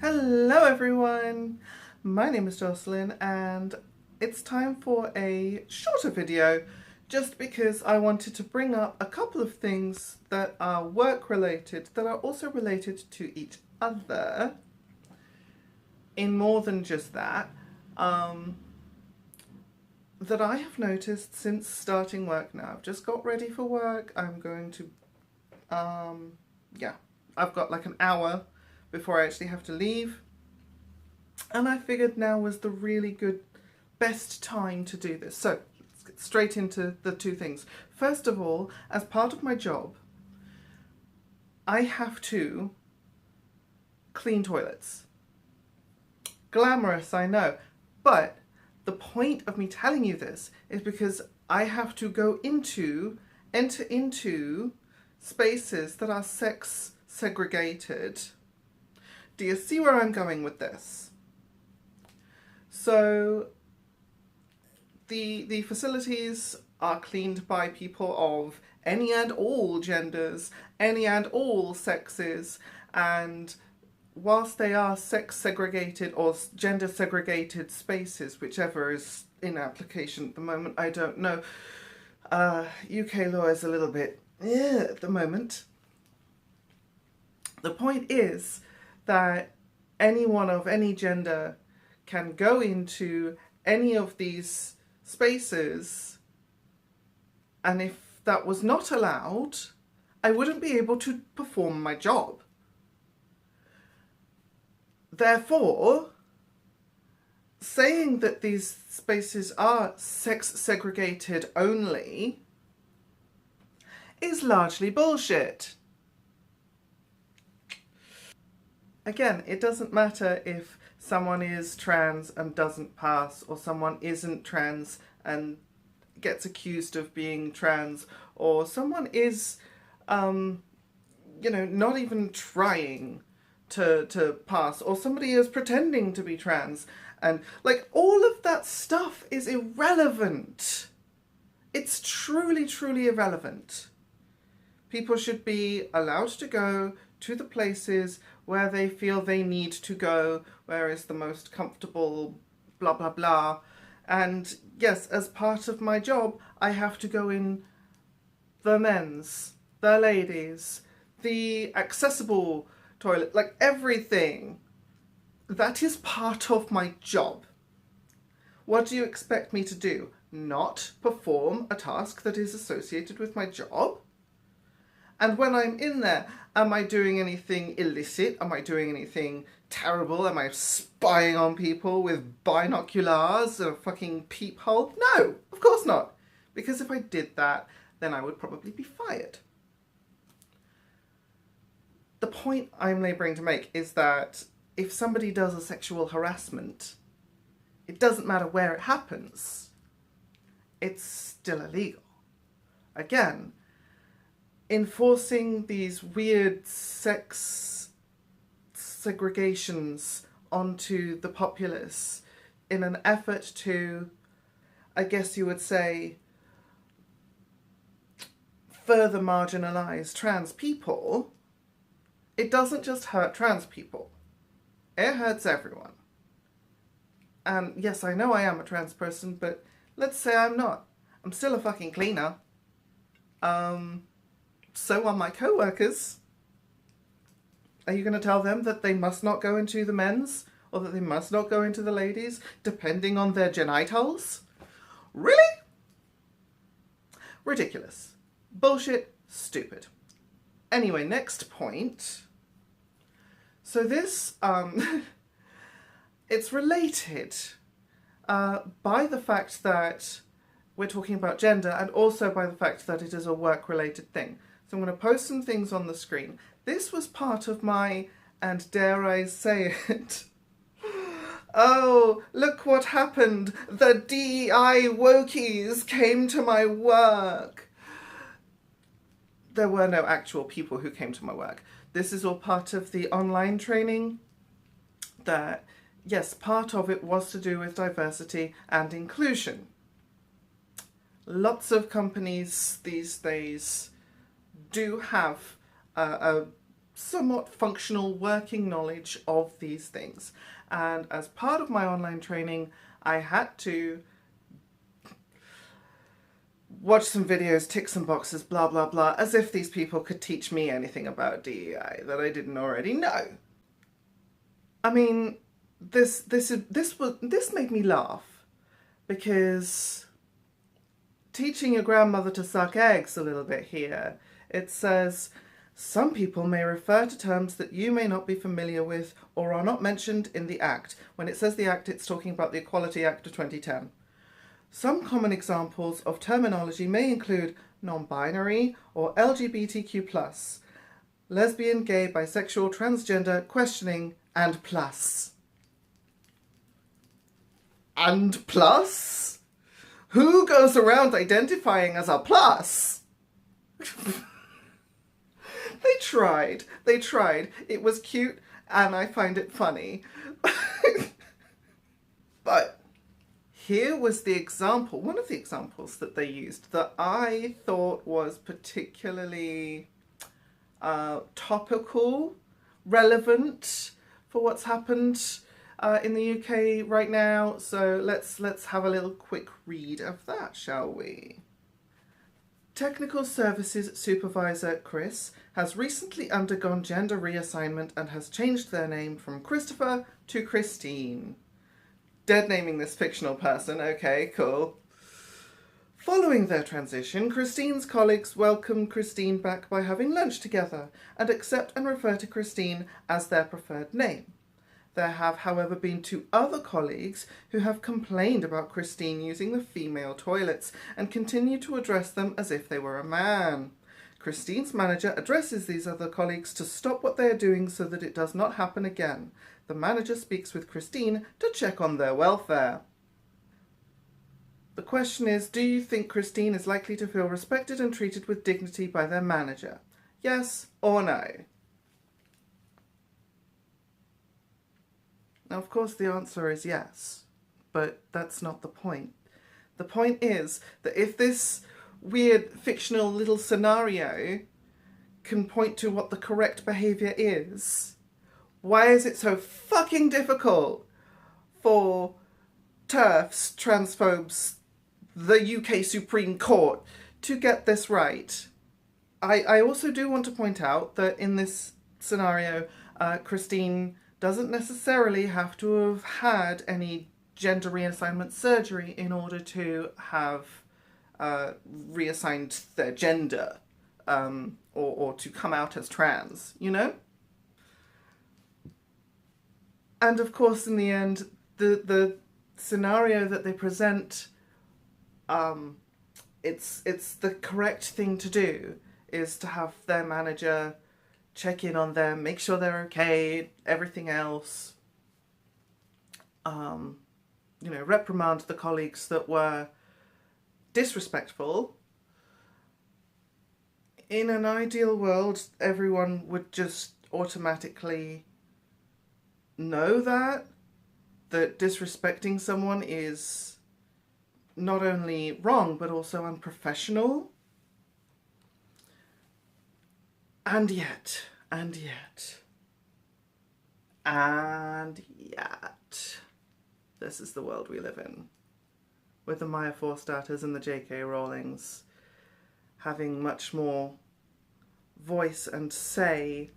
Hello everyone, my name is Jocelyn and it's time for a shorter video just because I wanted to bring up a couple of things that are work related that are also related to each other in more than just that, that I have noticed since starting work now. I've just got ready for work. I'm going to, I've got like an hour before I actually have to leave. And I figured now was the really good, best time to do this. So let's get straight into the two things. First of all, as part of my job, I have to clean toilets. Glamorous, I know. But the point of me telling you this is because I have to enter into spaces that are sex segregated. Do you see where I'm going with this? So the facilities are cleaned by people of any and all genders, any and all sexes, and whilst they are sex segregated or gender segregated spaces, whichever is in application at the moment, I don't know. UK law is a little bit at the moment. The point is that anyone of any gender can go into any of these spaces, and if that was not allowed, I wouldn't be able to perform my job. Therefore, saying that these spaces are sex segregated only is largely bullshit. Again, it doesn't matter if someone is trans and doesn't pass, or someone isn't trans and gets accused of being trans, or someone is, not even trying to pass, or somebody is pretending to be trans, and like all of that stuff is irrelevant. It's truly, truly irrelevant. People should be allowed to go to the places where they feel they need to go, where is the most comfortable, blah, blah, blah. And yes, as part of my job, I have to go in the men's, the ladies, the accessible toilet, like everything. That is part of my job. What do you expect me to do? Not perform a task that is associated with my job? And when I'm in there, am I doing anything illicit? Am I doing anything terrible? Am I spying on people with binoculars and a fucking peephole? No, of course not. Because if I did that, then I would probably be fired. The point I'm labouring to make is that if somebody does a sexual harassment, it doesn't matter where it happens. It's still illegal. Again, enforcing these weird sex segregations onto the populace in an effort to, I guess you would say, further marginalise trans people, it doesn't just hurt trans people. It hurts everyone. And yes, I know I am a trans person, but let's say I'm not. I'm still a fucking cleaner. So are my co-workers. Are you going to tell them that they must not go into the men's, or that they must not go into the ladies, depending on their genitals? Really? Ridiculous. Bullshit. Stupid. Anyway, next point. So this, it's related by the fact that we're talking about gender, and also by the fact that it is a work-related thing. So I'm going to post some things on the screen. This was part of my, and dare I say it, oh, look what happened. The DEI wokies came to my work. There were no actual people who came to my work. This is all part of the online training that, yes, part of it was to do with diversity and inclusion. Lots of companies these days do have a somewhat functional working knowledge of these things. And as part of my online training, I had to watch some videos, tick some boxes, blah, blah, blah, as if these people could teach me anything about DEI that I didn't already know. I mean, this made me laugh, because teaching your grandmother to suck eggs a little bit here, it says, some people may refer to terms that you may not be familiar with or are not mentioned in the Act. When it says the Act, it's talking about the Equality Act of 2010. Some common examples of terminology may include non-binary or LGBTQ+, lesbian, gay, bisexual, transgender, questioning, and plus. And plus? Who goes around identifying as a plus? They tried. It was cute and I find it funny. But here was the example, one of the examples that they used that I thought was particularly topical, relevant for what's happened in the UK right now. So let's have a little quick read of that, shall we? Technical Services Supervisor Chris has recently undergone gender reassignment and has changed their name from Christopher to Christine. Dead naming this fictional person, okay, cool. Following their transition, Christine's colleagues welcome Christine back by having lunch together and accept and refer to Christine as their preferred name. There have, however, been 2 other colleagues who have complained about Christine using the female toilets and continue to address them as if they were a man. Christine's manager addresses these other colleagues to stop what they are doing so that it does not happen again. The manager speaks with Christine to check on their welfare. The question is, do you think Christine is likely to feel respected and treated with dignity by their manager? Yes or no? Now, of course, the answer is yes, but that's not the point. The point is that if this weird fictional little scenario can point to what the correct behaviour is, why is it so fucking difficult for TERFs, transphobes, the UK Supreme Court to get this right? I also do want to point out that in this scenario, Christine doesn't necessarily have to have had any gender reassignment surgery in order to have reassigned their gender or to come out as trans, you know? And of course, in the end, the scenario that they present, it's the correct thing to do is to have their manager check in on them, make sure they're okay, everything else. You know, reprimand the colleagues that were disrespectful. In an ideal world, everyone would just automatically know that disrespecting someone is not only wrong, but also unprofessional. And yet, this is the world we live in, with the Maya Forstaters and the J.K. Rowlings having much more voice and say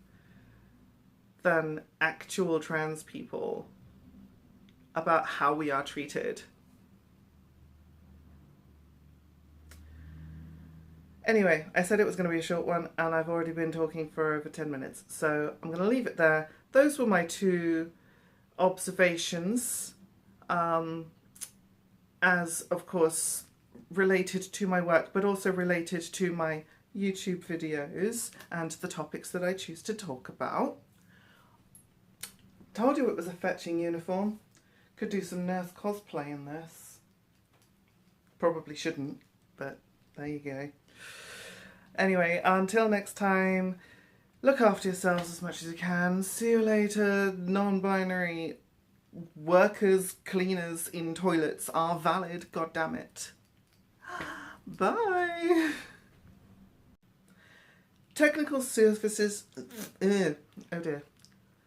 than actual trans people about how we are treated. Anyway, I said it was going to be a short one, and I've already been talking for over 10 minutes, so I'm going to leave it there. Those were my 2 observations, as, of course, related to my work, but also related to my YouTube videos and the topics that I choose to talk about. Told you it was a fetching uniform. Could do some nurse cosplay in this. Probably shouldn't, but there you go. Anyway, until next time, look after yourselves as much as you can. See you later. Non-binary workers, cleaners in toilets are valid, goddammit. Bye. technical services. Oh dear.